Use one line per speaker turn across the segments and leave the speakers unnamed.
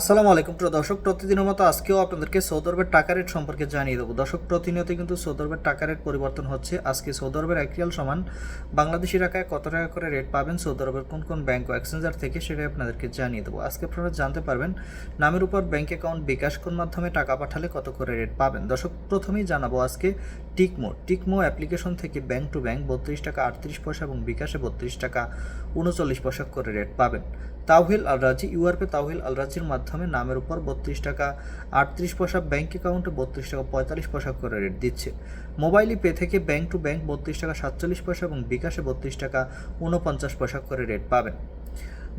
আসসালামু আলাইকুম প্রিয় দর্শক, প্রতিদিনের মতো আজকেও আপনাদেরকে সৌদি আরবের টাকা রেট সম্পর্কে জানিয়ে দেবো। দর্শক, প্রতিনিয়ত কিন্তু সৌদি আরবের টাকা রেট পরিবর্তন হচ্ছে। আজকে সৌদি আরবের এক রিয়াল সমান বাংলাদেশি টাকায় কত টাকা করে রেট পাবেন সৌদি আরবের কোন কোন ব্যাংক ও এক্সচেঞ্জার থেকে, সেটাই আপনাদেরকে জানিয়ে দেবো। আজকে আপনারা জানতে পারবেন নামের উপর ব্যাংক অ্যাকাউন্ট বিকাশ কোন মাধ্যমে টাকা পাঠালে কত করে রেট পাবেন। দর্শক, প্রথমেই জানাবো আজকে টিকমো অ্যাপ্লিকেশন থেকে ব্যাংক টু ব্যাংক 32 টাকা 38 পয়সা এবং বিকাশে 32 টাকা 39 পয়সা করে রেট পাবেন। তাওহিল আল রাজি ইউআরপে তাওহিল আল রাজির মাধ্যমে নামের উপর 32 টাকা 38 পয়সা, ব্যাংক অ্যাকাউন্টে 32 টাকা 45 পয়সা করে রেট দিচ্ছে। মোবাইল পে থেকে ব্যাংক টু ব্যাংক 32 টাকা 47 পয়সা এবং বিকাশে 32 টাকা 49 পয়সা করে রেট পাবেন।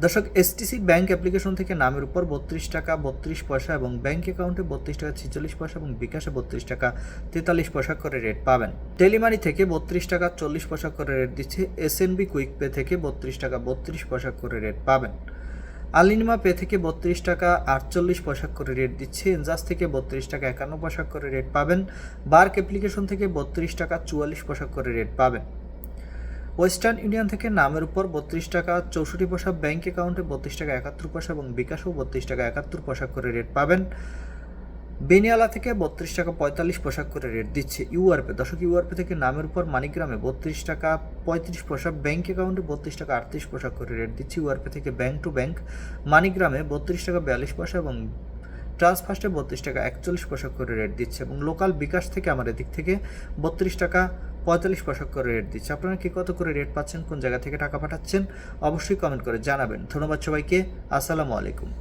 দর্শক, এসটিসি ব্যাংক অ্যাপ্লিকেশন থেকে নামের উপর 32 টাকা 32 পয়সা এবং ব্যাংক অ্যাকাউন্টে 32 টাকা 46 পয়সা এবং বিকাশে 32 টাকা 43 পয়সা করে রেট পাবেন। টেলিমানি থেকে 32 টাকা 40 পয়সা করে রেট দিচ্ছে। এসএনবি কুইক পে থেকে 32 টাকা 32 পয়সা করে রেট পাবেন। আলিনিমা পে থেকে 32 টাকা 48 পয়সা করে রেট দিচ্ছে। এনজাস থেকে 32 টাকা 51 পয়সা করে রেট পাবেন। বার্ক অ্যাপ্লিকেশন থেকে 32 টাকা 44 পয়সা করে রেট পাবেন। ওয়েস্টার্ন ইউনিয়ন থেকে নামের উপর 32 টাকা 64 পয়সা, ব্যাংক অ্যাকাউন্টে 32 টাকা 71 পয়সা এবং বিকাশেও 32 টাকা 71 পয়সা করে রেট পাবেন। বেনিয়ালা থেকে 32 টাকা 45 পয়সা করে রেট দিচ্ছে ইউআরপে। দর্শক, ইউআরপে থেকে নামের উপর মানিগ্রামে 32 টাকা 35 পয়সা, ব্যাংক অ্যাকাউন্টে 32 টাকা 38 পয়সা করে রেট দিচ্ছে ইউআরপে থেকে ব্যাংক টু ব্যাংক। মানিগ্রামে 32 টাকা 42 পয়সা এবং ট্রান্সফার্স্টে 32 টাকা 41 পয়সা করে রেট দিচ্ছে এবং লোকাল বিকাশ থেকে আমার এদিক থেকে 32 টাকা 45 পয়সা করে রেট দিচ্ছে। আপনারা কি কত করে রেট পাচ্ছেন, কোন জায়গা থেকে টাকা পাঠাচ্ছেন, অবশ্যই কমেন্ট করে জানাবেন। ধন্যবাদ সবাইকে। আসসালামু আলাইকুম।